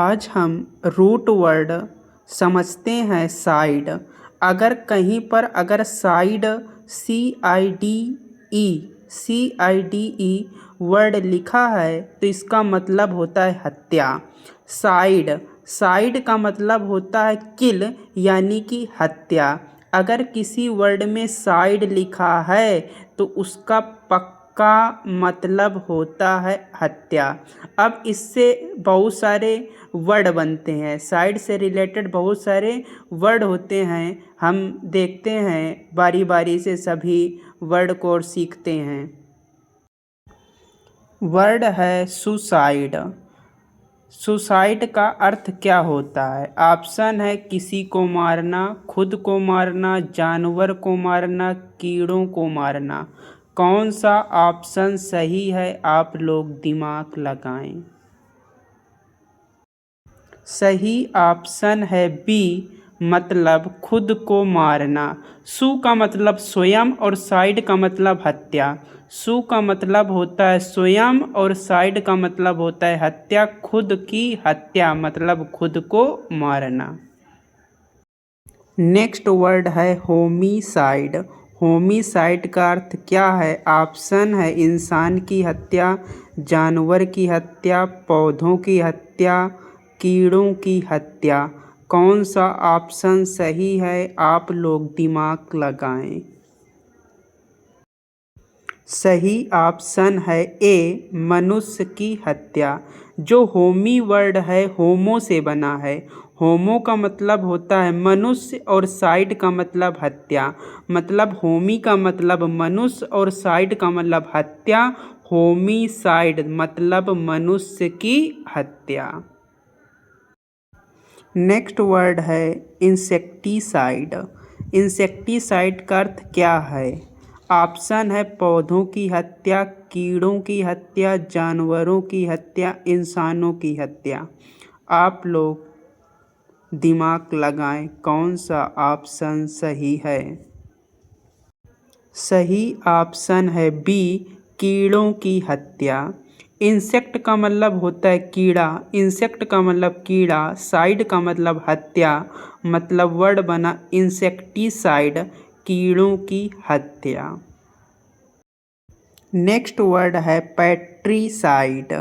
आज हम root word समझते हैं साइड। अगर कहीं पर साइड CIDE वर्ड लिखा है तो इसका मतलब होता है हत्या। साइड साइड का मतलब होता है किल यानी कि हत्या। अगर किसी वर्ड में साइड लिखा है तो उसका पक्का मतलब होता है हत्या। अब इससे बहुत सारे वर्ड बनते हैं, साइड से रिलेटेड बहुत सारे वर्ड होते हैं। हम देखते हैं बारी बारी से सभी वर्ड को और सीखते हैं। वर्ड है सुसाइड। सुसाइड का अर्थ क्या होता है? ऑप्शन है किसी को मारना, खुद को मारना, जानवर को मारना, कीड़ों को मारना। कौन सा ऑप्शन सही है? आप लोग दिमाग लगाएं। सही ऑप्शन है बी, मतलब खुद को मारना। सु का मतलब स्वयं और साइड का मतलब हत्या। सु का मतलब होता है स्वयं और साइड का मतलब होता है हत्या। खुद की हत्या मतलब खुद को मारना। नेक्स्ट वर्ड है होमिसाइड। होमिसाइड का अर्थ क्या है? ऑप्शन है इंसान की हत्या, जानवर की हत्या, पौधों की हत्या, कीड़ों की हत्या। कौन सा ऑप्शन सही है? आप लोग दिमाग लगाएं। सही ऑप्शन है ए, मनुष्य की हत्या। जो होमी वर्ड है होमो से बना है। होमो का मतलब होता है मनुष्य और साइड का मतलब हत्या। मतलब होमी का मतलब मनुष्य और साइड का मतलब हत्या। होमिसाइड मतलब मनुष्य की हत्या। नेक्स्ट वर्ड है इंसेक्टिसाइड। इंसेक्टिसाइड का अर्थ क्या है? ऑप्शन है पौधों की हत्या, कीड़ों की हत्या, जानवरों की हत्या, इंसानों की हत्या। आप लोग दिमाग लगाएं कौन सा ऑप्शन सही है। सही ऑप्शन है बी, कीड़ों की हत्या। इंसेक्ट का मतलब होता है कीड़ा, इंसेक्ट का मतलब कीड़ा, साइड का मतलब हत्या, मतलब वर्ड बना इंसेक्टिसाइड, कीड़ों की हत्या। नेक्स्ट वर्ड है पैट्रीसाइड।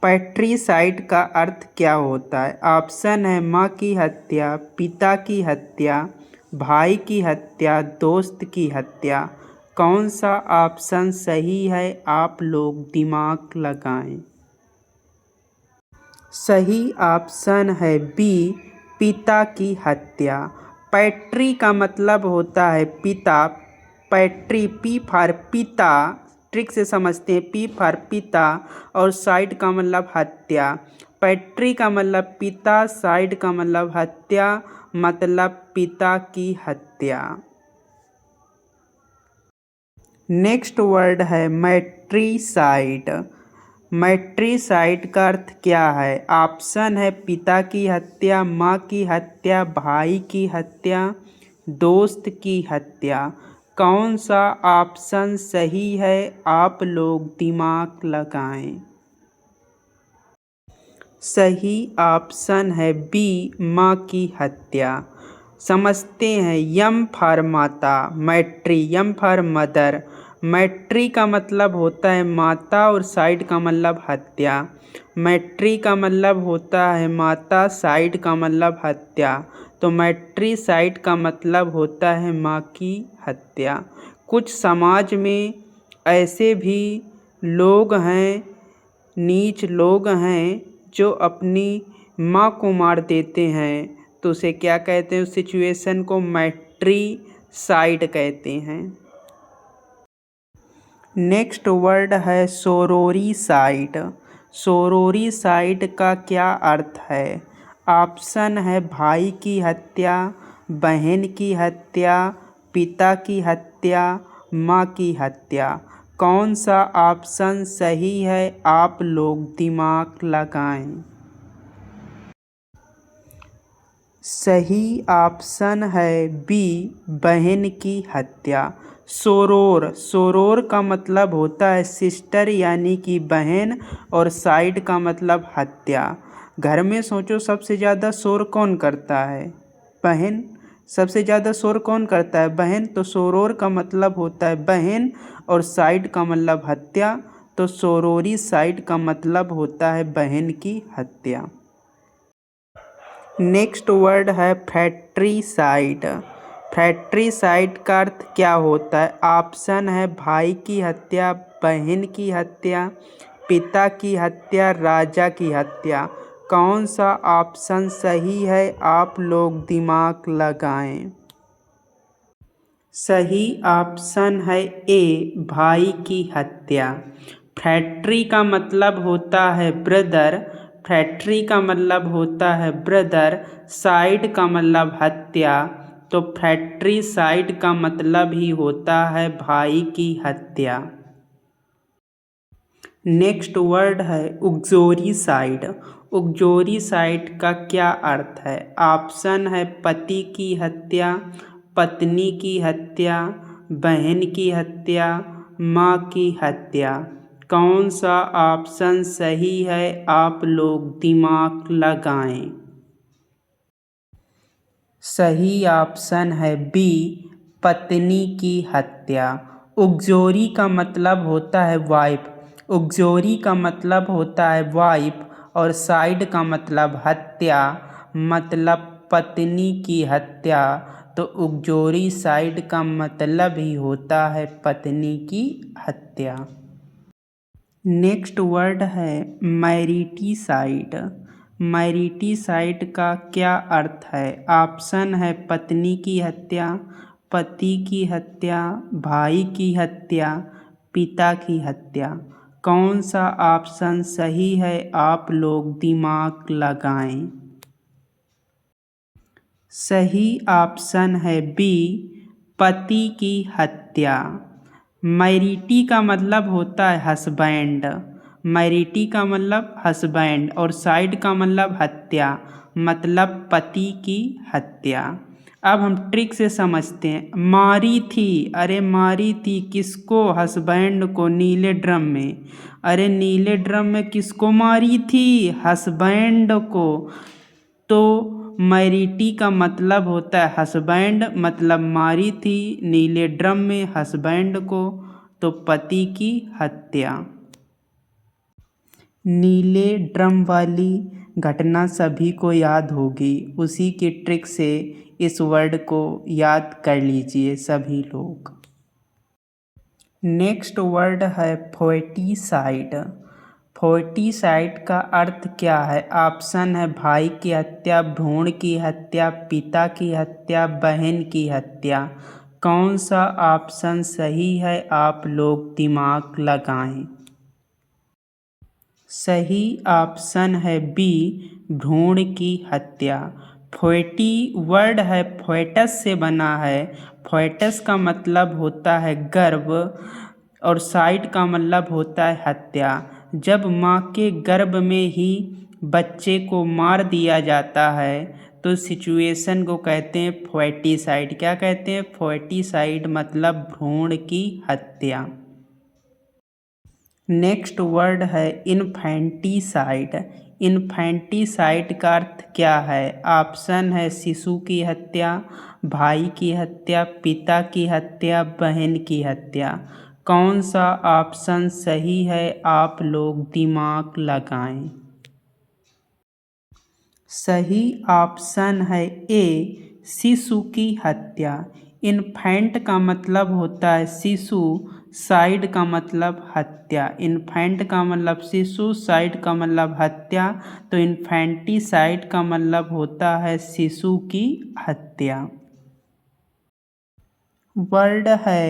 पैट्रीसाइड का अर्थ क्या होता है? ऑप्शन है माँ की हत्या, पिता की हत्या, भाई की हत्या, दोस्त की हत्या। कौन सा ऑप्शन सही है? आप लोग दिमाग लगाएं। सही ऑप्शन है बी, पिता की हत्या। पैट्री का मतलब होता है पिता। पैट्री पी फॉर पिता, ट्रिक से समझते हैं, पी फॉर पिता और साइड का मतलब हत्या। पैट्री का मतलब पिता, साइड का मतलब हत्या, मतलब पिता की हत्या। नेक्स्ट वर्ड है मैट्रीसाइड। मैट्रीसाइड का अर्थ क्या है? ऑप्शन है पिता की हत्या, माँ की हत्या, भाई की हत्या, दोस्त की हत्या। कौन सा ऑप्शन सही है? आप लोग दिमाग लगाएं। सही ऑप्शन है बी, माँ की हत्या। समझते हैं यम फॉर माता, मैट्री यम फॉर मदर। मैट्री का मतलब होता है माता और साइड का मतलब हत्या। मैट्री का मतलब होता है माता, साइड का मतलब हत्या। तो मैट्री साइड का मतलब होता है माँ की हत्या। कुछ समाज में ऐसे भी लोग हैं, नीच लोग हैं, जो अपनी माँ को मार देते हैं। तो उसे क्या कहते हैं? उस सिचुएशन को मैट्रीसाइड कहते हैं। नेक्स्ट वर्ड है सोरोरीसाइड। सोरोरीसाइड का क्या अर्थ है? ऑप्शन है भाई की हत्या, बहन की हत्या, पिता की हत्या, माँ की हत्या। कौन सा ऑप्शन सही है? आप लोग दिमाग लगाएं। सही ऑप्शन है बी, बहन की हत्या। सोरोर, सोरोर का मतलब होता है सिस्टर यानी कि बहन और साइड का मतलब हत्या। घर में सोचो सबसे ज़्यादा शोर कौन करता है? बहन। सबसे ज़्यादा शोर कौन करता है? बहन। तो शोरोर का मतलब होता है बहन और साइड का मतलब हत्या, तो शोरोरी साइड का मतलब होता है बहन की हत्या। नेक्स्ट वर्ड है फ्रैट्रिसाइड। फ्रैट्रिसाइड का अर्थ क्या होता है? ऑप्शन है भाई की हत्या, बहन की हत्या, पिता की हत्या, राजा की हत्या। कौन सा ऑप्शन सही है? आप लोग दिमाग लगाएं। सही ऑप्शन है ए, भाई की हत्या। फ्रैट्री का मतलब होता है ब्रदर, फ्रैट्री का मतलब होता है ब्रदर, साइड का मतलब हत्या, तो फ्रैट्री साइड का मतलब ही होता है भाई की हत्या। नेक्स्ट वर्ड है उग्जोरी साइड। उग्जोरी साइड का क्या अर्थ है? ऑप्शन है पति की हत्या, पत्नी की हत्या, बहन की हत्या, माँ की हत्या। कौन सा ऑप्शन सही है? आप लोग दिमाग लगाएं। सही ऑप्शन है बी, पत्नी की हत्या। उग्जोरी का मतलब होता है वाइफ, उग्जोरी का मतलब होता है वाइफ और साइड का मतलब हत्या, मतलब पत्नी की हत्या, तो उग्जोरी साइड का मतलब ही होता है पत्नी की हत्या। नेक्स्ट वर्ड है मैरिटिसाइड। मैरिटिसाइड का क्या अर्थ है? ऑप्शन है पत्नी की हत्या, पति की हत्या, भाई की हत्या, पिता की हत्या। कौन सा ऑप्शन सही है? आप लोग दिमाग लगाएं। सही ऑप्शन है बी, पति की हत्या। मैरिटी का मतलब होता है हस्बैंड, मैरिटी का मतलब हस्बैंड और साइड का मतलब हत्या, मतलब पति की हत्या। अब हम ट्रिक से समझते हैं। मारी थी, अरे मारी थी किसको? हस्बैंड को, नीले ड्रम में। अरे नीले ड्रम में किसको मारी थी? हस्बैंड को। तो मैरिटी का मतलब होता है हस्बैंड, मतलब मारी थी नीले ड्रम में हस्बैंड को, तो पति की हत्या। नीले ड्रम वाली घटना सभी को याद होगी, उसी की ट्रिक से इस वर्ड को याद कर लीजिए सभी लोग। नेक्स्ट वर्ड है फोएटिसाइड। फोएटिसाइड का अर्थ क्या है? ऑप्शन है भाई की हत्या, भ्रूण की हत्या, पिता की हत्या, बहन की हत्या। कौन सा ऑप्शन सही है? आप लोग दिमाग लगाएं। सही ऑप्शन है बी, भ्रूण की हत्या। फोएटी वर्ड है फोएटस से बना है, फोएटस का मतलब होता है गर्भ और साइड का मतलब होता है हत्या। जब माँ के गर्भ में ही बच्चे को मार दिया जाता है तो सिचुएशन को कहते हैं फोएटिसाइड। क्या कहते हैं? फोएटिसाइड, मतलब भ्रूण की हत्या। नेक्स्ट वर्ड है इन्फैंटिसाइड। इन्फैंटिसाइड का अर्थ क्या है? ऑप्शन है शिशु की हत्या, भाई की हत्या, पिता की हत्या, बहन की हत्या। कौन सा ऑप्शन सही है? आप लोग दिमाग लगाएं। सही ऑप्शन है ए, शिशु की हत्या। इन्फेंट का मतलब होता है शिशु, साइड का मतलब हत्या। इन्फेंट का मतलब शिशु, साइड का मतलब हत्या, तो इन्फेंटिसाइड का मतलब होता है शिशु की हत्या। वर्ड है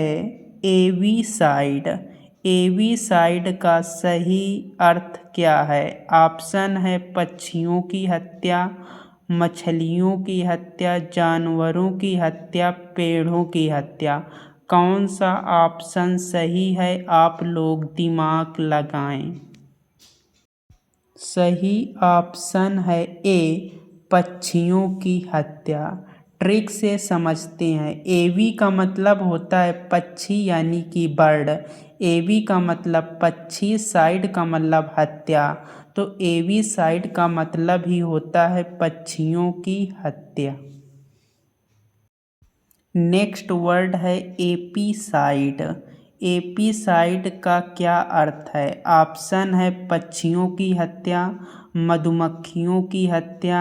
एवीसाइड। एवीसाइड का सही अर्थ क्या है? ऑप्शन है पक्षियों की हत्या, मछलियों की हत्या, जानवरों की हत्या, पेड़ों की हत्या। कौन सा ऑप्शन सही है? आप लोग दिमाग लगाएं। सही ऑप्शन है ए, पक्षियों की हत्या। ट्रिक से समझते हैं। एवी का मतलब होता है पक्षी यानी कि बर्ड, एवी का मतलब पक्षी, साइड का मतलब हत्या, तो एवीसाइड का मतलब ही होता है पक्षियों की हत्या। नेक्स्ट वर्ड है एपीसाइड। एपीसाइड का क्या अर्थ है? ऑप्शन है पक्षियों की हत्या, मधुमक्खियों की हत्या,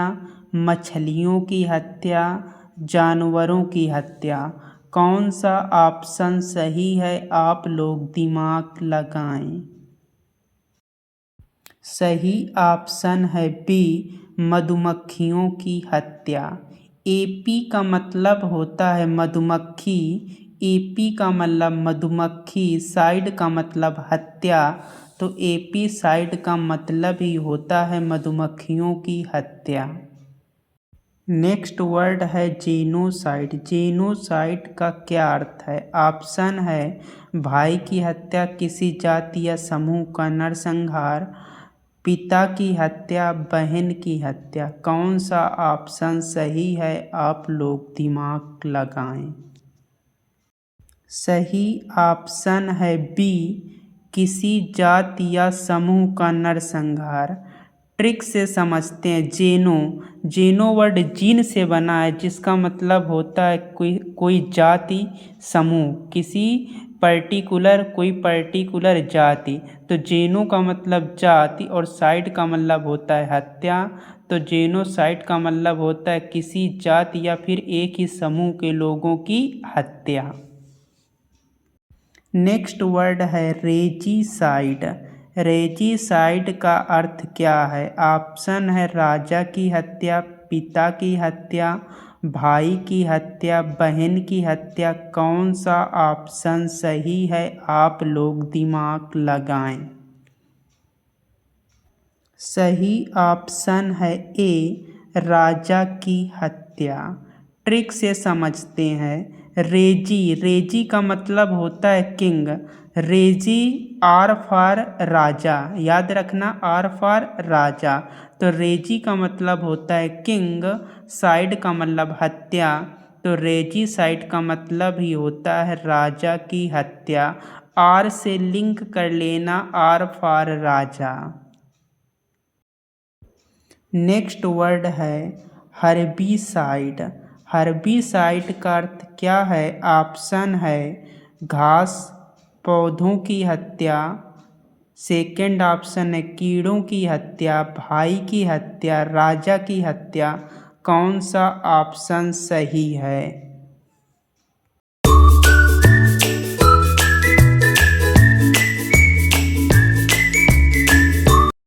मछलियों की हत्या, जानवरों की हत्या। कौन सा ऑप्शन सही है? आप लोग दिमाग लगाएं। सही ऑप्शन है बी, मधुमक्खियों की हत्या। एपी का मतलब होता है मधुमक्खी, एपी का मतलब मधुमक्खी, साइड का मतलब हत्या, तो एपी साइड का मतलब ही होता है मधुमक्खियों की हत्या। नेक्स्ट वर्ड है जेनोसाइड। जेनोसाइड का क्या अर्थ है? ऑप्शन है भाई की हत्या, किसी जाति या समूह का नरसंहार, पिता की हत्या, बहन की हत्या। कौन सा ऑप्शन सही है? आप लोग दिमाग लगाएं। सही ऑप्शन है बी, किसी जाति या समूह का नरसंहार। ट्रिक से समझते हैं। जेनो वर्ड जीन से बना है, जिसका मतलब होता है कोई जाति, समूह, किसी कोई पर्टिकुलर जाति। तो जेनो का मतलब जाति और साइड का मतलब होता है हत्या। तो जेनोसाइड का मतलब होता है किसी जाति या फिर एक ही समूह के लोगों की हत्या। नेक्स्ट वर्ड है रेजीसाइड। रेजीसाइड का अर्थ क्या है? ऑप्शन है राजा की हत्या, पिता की हत्या, भाई की हत्या, बहन की हत्या। कौन सा ऑप्शन सही है? आप लोग दिमाग लगाएं। सही ऑप्शन है ए, राजा की हत्या। ट्रिक से समझते हैं। रेजी का मतलब होता है किंग। रेजी आर फॉर राजा, याद रखना, आर फॉर राजा। तो रेजी का मतलब होता है किंग, साइड का मतलब हत्या, तो रेजी साइड का मतलब ही होता है राजा की हत्या। आर से लिंक कर लेना, R for Raja. Next word है हर्बिसाइड। हर्बिसाइड का अर्थ क्या है? ऑप्शन है घास, पौधों की हत्या, सेकेंड ऑप्शन है कीड़ों की हत्या, भाई की हत्या, राजा की हत्या। कौन सा ऑप्शन सही है?